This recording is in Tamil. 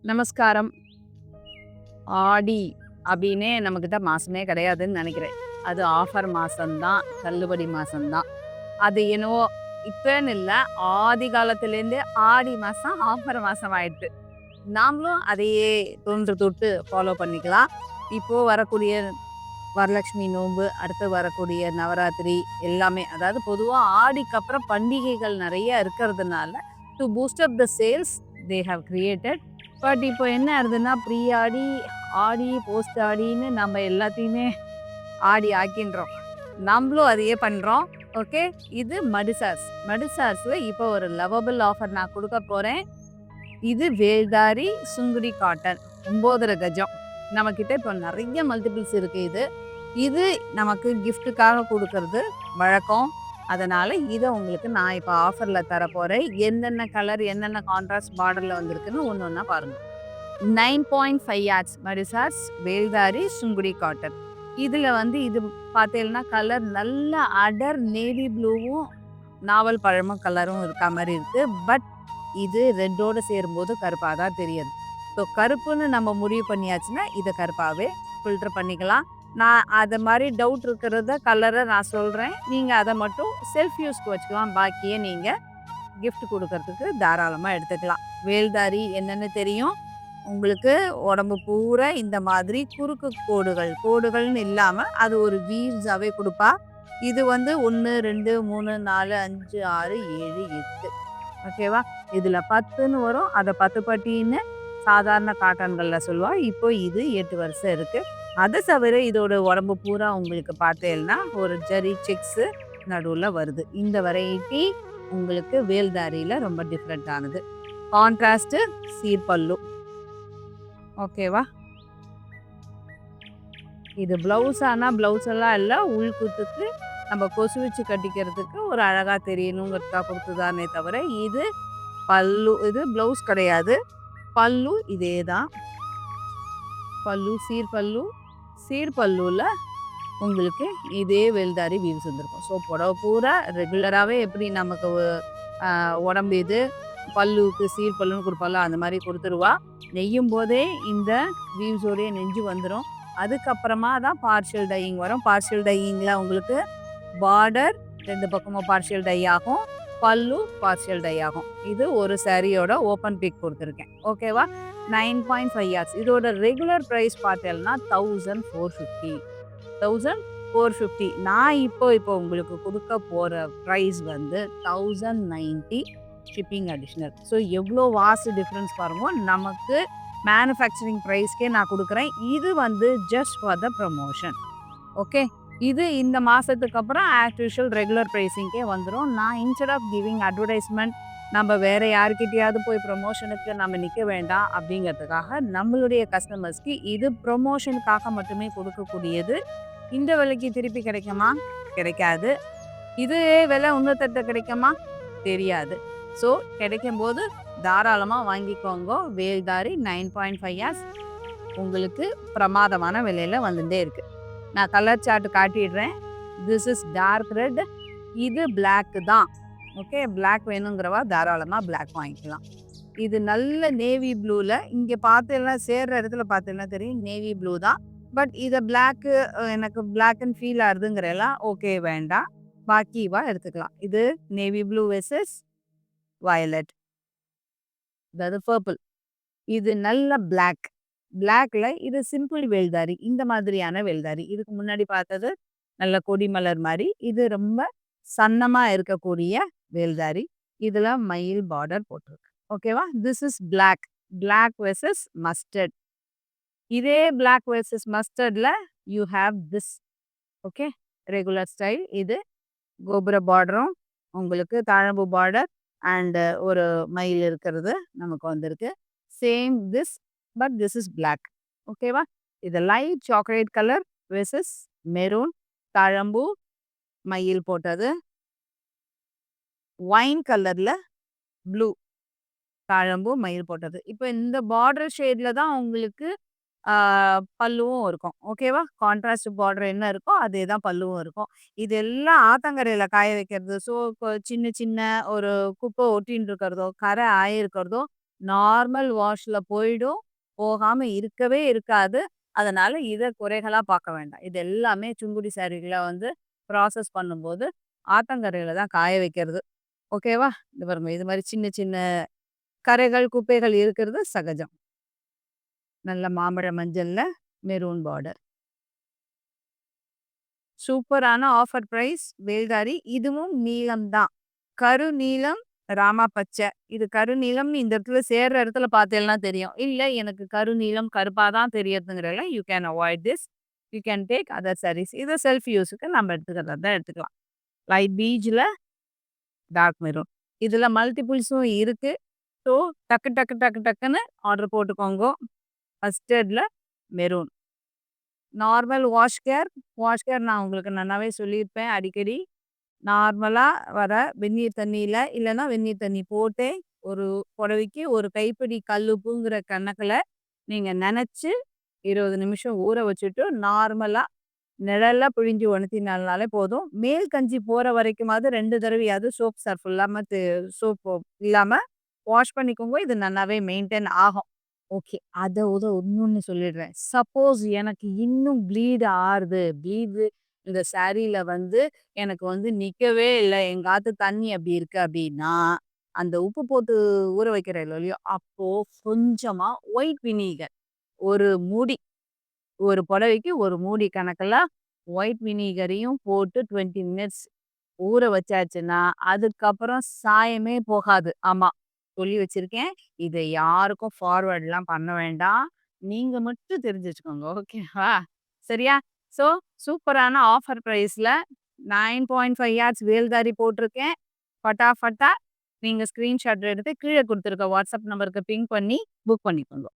நமஸ்காரம். ஆடி அப்டின்னே நம்மகிட்ட மாசமே கிடையாதுன்னு நெனைக்கிறேன். அது ஆஃபர் மாசம் தான், தள்ளுபடி மாசம் தான். அது என்னவோ இப்பன்னு இல்ல, ஆதி காலத்துலேருந்தே ஆடி மாசம் ஆஃபர் மாசம் ஆயிடுத்து. நாமளும் அதையே தொன்று தொட்டு ஃபாலோ பண்ணிக்கலாம். இப்போ வரக்கூடிய வரலட்சுமி நோன்பு, அடுத்து வரக்கூடிய நவராத்திரி எல்லாமே. அதாவது பொதுவா ஆடிக்கு அப்புறம் பண்டிகைகள் நெறைய இருக்கிறதுனால, to boost up the sales they have created. But இப்போ என்ன ஆகுதுன்னா, ப்ரீ ஆடி, ஆடி, போஸ்ட் ஆடின்னு நம்ம எல்லாத்தையுமே ஆடி ஆக்கின்றோம். நம்பளும் அதையே பண்றோம். ஓகே. இது மடிசார்ஸ். மடிசார்ஸ்ல இப்போ ஒரு லவபிள் ஆஃபர் நான் குடுக்க போறேன். இது வேல்தாரி சுங்குடி காட்டன் 9 கஜம். நம்மகிட்ட இப்போ நெறைய மல்டிபிள்ஸ் இருக்கு இது. இது நமக்கு கிஃப்ட்டுக்காக குடுக்கறது வழக்கம். அதனால இத உங்களுக்கு நான் இப்ப ஆஃபர்ல தரப்போறேன். என்னென்ன கலர், என்னென்ன கான்ட்ராஸ்ட் பார்டர்ல வந்திருக்குன்னு ஒண்ணு ஒண்ணா பாருங்க. 9.5 யார்ட்ஸ் மடிசார்ஸ் வேல்தாரி சுங்குடி காட்டன். இதுல வந்து இது பார்த்தீங்கன்னா கலர் நல்ல அடர் நேவி ப்ளூவும், நாவல் பழமும் கலரும் இருக்கா மாரி இருக்கு. பட் இது ரெட்டோட சேரும்போது கருப்பா தான் தெரியுது. ஸோ கருப்புன்னு நம்ம முடிவு பண்ணியாச்சுன்னா, இத கருப்பாவே ஃபில்டர் பண்ணிக்கலாம். நான் அத மாரி டவுட் இருக்கிறத கலர நான் சொல்றேன். நீங்க அத மட்டும் செல்ஃப் யூஸ்க்கு வச்சுக்கலாம். பாக்கிய நீங்க கிஃப்ட் குடுக்கறதுக்கு தாராளமா எடுத்துக்கலாம். வேல்தாரி என்னன்னு தெரியும். உங்களுக்கு உடம்பு பூரா இந்த மாதிரி குறுக்கு கோடுகள், கோடுகள்னு இல்லாம அது ஒரு வீவ்ஸாவே குடுப்பா. இது வந்து 1, 2, 3, 4, 5, 6, 7, 8. ஓகேவா? இதுல 10ன்னு வரும். அத 10 பட்டின்னு சாதாரண காட்டன்கள்ல சொல்லுவா. இப்போ இது 8 வருஷம் இருக்கு. அத தவிர இதோட உடம்பு பூரா உங்களுக்கு பார்த்தேன்னா, ஒரு ஜரி செக்ஸு நடுவுல வருது. இந்த வெரைட்டி உங்களுக்கு வேல்தாரியில ரொம்ப டிஃபரெண்ட் ஆனது. கான்ட்ராஸ்ட் சீர்பல்லு. ஓகேவா? இது ப்ளவுஸ் ஆனா ப்ளவுஸ் எல்லாம் இல்ல. உள்குத்துக்கு நம்ம கொசு வச்சு கட்டிக்கிறதுக்கு ஒரு அழகா தெரியணுங்கிறதுக்காக குடுத்ததானே தவிர, இது பல்லு. இது ப்ளவுஸ் கிடையாது. பல்லு இதே தான். பல்லு சீர்பல்லு. சீர்பல்லுல உங்களுக்கு இதே வேல்தாரி வீவ்ஸ் வந்திருக்கும். ஸோ புடவ பூரா ரெகுலராவே எப்படி நமக்கு உடம்பு இது, பல்லுவுக்கு சீர்பல்லுன்னு குடுப்போம்ல, அந்த மாரி குடுத்துருவா. நெய்யும்போதே இந்த வீவ்ஸோடயே நெஞ்சு வந்துரும். அதுக்கப்புறமா தான் பார்ஷியல் டையிங் வரும். பார்ஷியல் டையிங்ல உங்களுக்கு பார்டர் 2 பக்கமும் பார்ஷியல் டை ஆகும். பல்லு பார்ஷியல் டை ஆகும். இது ஒரு சாரியோட ஓப்பன் பிக் குடுத்துருக்கேன். ஓகேவா? 9.5 யார்ட்ஸ். இதோட ரெகுலர் பிரைஸ் பார்த்தேன்னா 1450. 1450. நான் இப்போ உங்களுக்கு குடுக்க போற பிரைஸ் வந்து 1090 ஷிப்பிங் அடிஷனல். ஸோ எவ்ளோ வாஸ்ட் டிஃபரன்ஸ் பாருங்க. நமக்கு மேனுஃபேக்சரிங் பிரைஸ்க்கே நான் குடுக்குறேன். இது வந்து just for the promotion. Okay. இது இந்த மாசத்துக்கு அப்புறம் ஆஸ் யூசுவல் ரெகுலர் பிரைசிங்க்கே வந்துரும். நான் இன்ஸ்டெட் ஆஃப் கிவிங் அட்வர்டைஸ்மென்ட் நம்ம வேற யார்கிட்டயாவது போய் ப்ரமோஷனுக்கு நம்ம நிக்க வேண்டாம் அப்படிங்கிறதுக்காக நம்மளுடைய கஸ்டமர்ஸ்க்கு இது ப்ரமோஷனுக்காக மட்டுமே கொடுக்கக்கூடியது. இந்த விலைக்கு திருப்பி கிடைக்குமா? கிடைக்காது. இதே விலை இன்னொருத்தர்ட்ட கிடைக்குமா? தெரியாது. ஸோ கிடைக்கும்போது தாராளமா வாங்கிக்கோங்க. வேல்தாரி 9.5 யார்ஸ் உங்களுக்கு பிரமாதமான விலையில வந்துட்டே இருக்கு. நான் கலர் சார்ட் காட்டிடுறேன். This is dark red. இது பிளாக் தான். ஓகே. பிளாக் வேணுங்கிறவா தாராளமா பிளாக் வாங்கிக்கலாம். இது நல்ல நேவி ப்ளூல இங்க பார்த்தேன்னா சேர்ற இடத்துல பார்த்தேன்னா தெரியும். நேவி ப்ளூ தான். பட் இத பிளாக்கு எனக்கு பிளாக்ன்னு ஃபீல் ஆகுதுங்கிறலாம் ஓகே வேண்டாம். பாக்கிவா எடுத்துக்கலாம். இது நேவி ப்ளூ வெர்சஸ் வயலட். அதாவது பர்பிள். இது நல்ல பிளாக். பிளாக்ல இது சிம்பிள் வேல்தாரி. இந்த மாதிரியான வேல்தாரி. இதுக்கு முன்னாடி பார்த்தது நல்ல கொடி மலர் மாரி. இது ரொம்ப சன்னமா இருக்கக்கூடிய வேல்தாரி. இதுல மயில் பார்டர் போட்டிருக்கு. ஓகேவா? This is black. Black versus mustard. இதே பிளாக் வெர்சஸ் மஸ்டர்ட்ல you have this. Okay. Regular style. இது கோபுர பார்டரும் உங்களுக்கு தாழம்பூ பார்டர் அண்ட் ஒரு மயில் இருக்கிறது நமக்கு வந்திருக்கு. Same this but this is black. ஓகேவா? இது light chocolate colour versus maroon தாழம்பூ மயில் போட்டது. ஒயின் கலர்ல ப்ளூ தாழம்பூ மயில் போட்டது. இப்போ இந்த பார்டர் ஷேட்ல தான் உங்களுக்கு ஆ பல்லுவும் இருக்கும். ஓகேவா? கான்ட்ராஸ்ட் பார்டர் என்ன இருக்கோ, அதே தான் பல்லுவும் இருக்கும். இதெல்லாம் ஆத்தங்கரையில காய வைக்கிறது. ஸோ சின்ன சின்ன ஒரு குப்பை ஒட்டின்னு இருக்கிறதோ, கரை ஆயிருக்கிறதோ நார்மல் வாஷ்ல போயிடும். போகாம இருக்கவே இருக்காது. அதனால இத குறைகளா பார்க்க வேண்டாம். இது எல்லாமே சுங்குடி சாரீகள வந்து ப்ராசஸ் பண்ணும்போது ஆத்தங்கரையில தான் காய வைக்கிறது. ஓகேவா? இது பாருங்க. இது மாரி சின்ன சின்ன கறைகள், குப்பைகள் இருக்கிறது சகஜம். நல்ல மாம்பழ மஞ்சள்ல மெரூன் பார்டர். சூப்பரான ஆஃபர் பிரைஸ் வேல்தாரி. இதுவும் நீலம் தான். கருநீலம், ராமா பச்சை. இது கருநீலம்னு இந்த இடத்துல சேர்ற இடத்துல பார்த்தேல்னா தெரியும். இல்ல எனக்கு கருநீலம் கருப்பா தான் தெரியறதுங்கிறல you can avoid this. You can take other saris. இத செல்ஃப் யூஸுக்கு நம்ம எடுத்துக்கிறதா தான் எடுத்துக்கலாம். லைட் பீஜ்ல டார்க் மெரூன். இதுல மல்டிபிள்ஸும் இருக்கு. ஸோ டக்கு டக்கு டக்கு டக்குன்னு ஆர்டர் போட்டுக்கோங்கோ. மஸ்டர்ட்ல மெரூன். நார்மல் வாஷ் கேர் நான் உங்களுக்கு நல்லாவே சொல்லியிருப்பேன் அடிக்கடி. நார்மலா வர வெந்நீர் தண்ணீல, இல்லன்னா வெந்நீர் தண்ணி போட்டே ஒரு புடவைக்கு ஒரு கைப்பிடி கல்லுப்புங்கிற கணக்குல நீங்க நனைச்சு 20 நிமிஷம் ஊற வச்சுட்டு, நார்மலா நிழல்ல பிழிஞ்சு உணர்த்தினாலே போதும். மேல் கஞ்சி போற வரைக்குமாவது 2 தடவையாவது சோப் சர்ஃப் இல்லாம சோப்பு இல்லாம வாஷ் பண்ணிக்கோங்க. இது நல்லாவே மெயின்டெயின் ஆகும். ஓகே. அதோட இன்னொன்னு சொல்லிடுறேன். சப்போஸ் எனக்கு இன்னும் ப்ளீட் ஆறுது. இந்த சாரீல வந்து எனக்கு வந்து நிக்கவே இல்ல. எங்க ஆத்து தண்ணி அப்படி இருக்கு அப்படின்னா, அந்த உப்பு போட்டு ஊற வைக்கிறேன் இல்லையோ, அப்போ கொஞ்சமா ஒயிட் வினிகர் ஒரு மூடி, ஒரு புடவைக்கு ஒரு மூடி கணக்குல ஒயிட் வினிகரையும் போட்டு 20 மினிட்ஸ் ஊற வச்சாச்சுன்னா, அதுக்கப்புறம் சாயமே போகாது. ஆமா. சொல்லி வச்சிருக்கேன். இத யாருக்கும் ஃபார்வர்ட்லாம் பண்ண வேண்டாம். நீங்க மட்டும் தெரிஞ்சு வச்சுக்கோங்க. ஓகேவா? சரியா? ஸோ சூப்பரான ஆஃபர் பிரைஸ்ல 9.5 யார்ட்ஸ் வேல்தாரி போட்டிருக்கேன். ஃபட்டாஃபட்டா நீங்க ஸ்கிரீன்ஷாட் எடுத்து கீழ குடுத்துருக்க வாட்ஸ்அப் நம்பருக்கு பிங் பண்ணி புக் பண்ணிக்கோங்க.